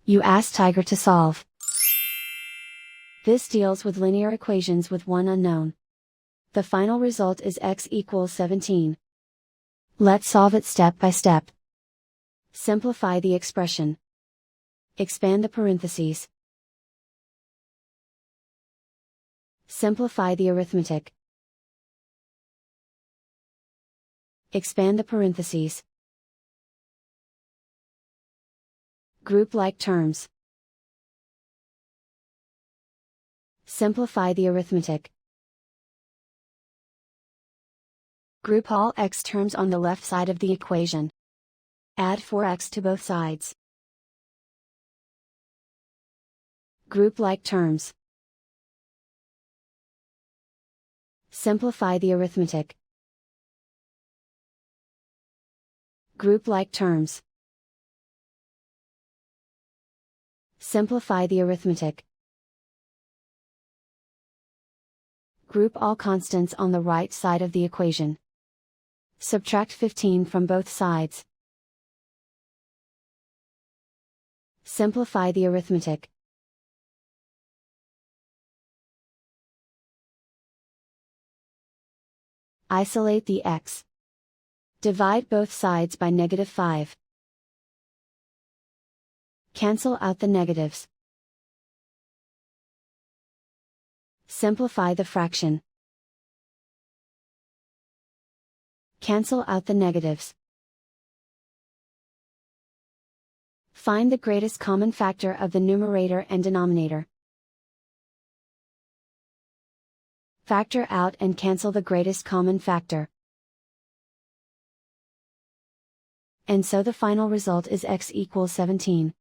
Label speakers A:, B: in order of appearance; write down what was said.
A: You ask Tiger to solve. This deals with linear equations with one unknown. The final result is x equals 17. Let's solve it step by step. Simplify the expression. Expand the parentheses. Simplify the arithmetic. Expand the parentheses. Group like terms. Simplify the arithmetic. Group all x terms on the left side of the equation. Add 4x to both sides. Group like terms. Simplify the arithmetic. Group like terms. Simplify the arithmetic. Group all constants on the right side of the equation. Subtract 15 from both sides. Simplify the arithmetic. Isolate the x. Divide both sides by -5. Cancel out the negatives. Simplify the fraction. Cancel out the negatives. Find the greatest common factor of the numerator and denominator. Factor out and cancel the greatest common factor. And so the final result is x equals 17.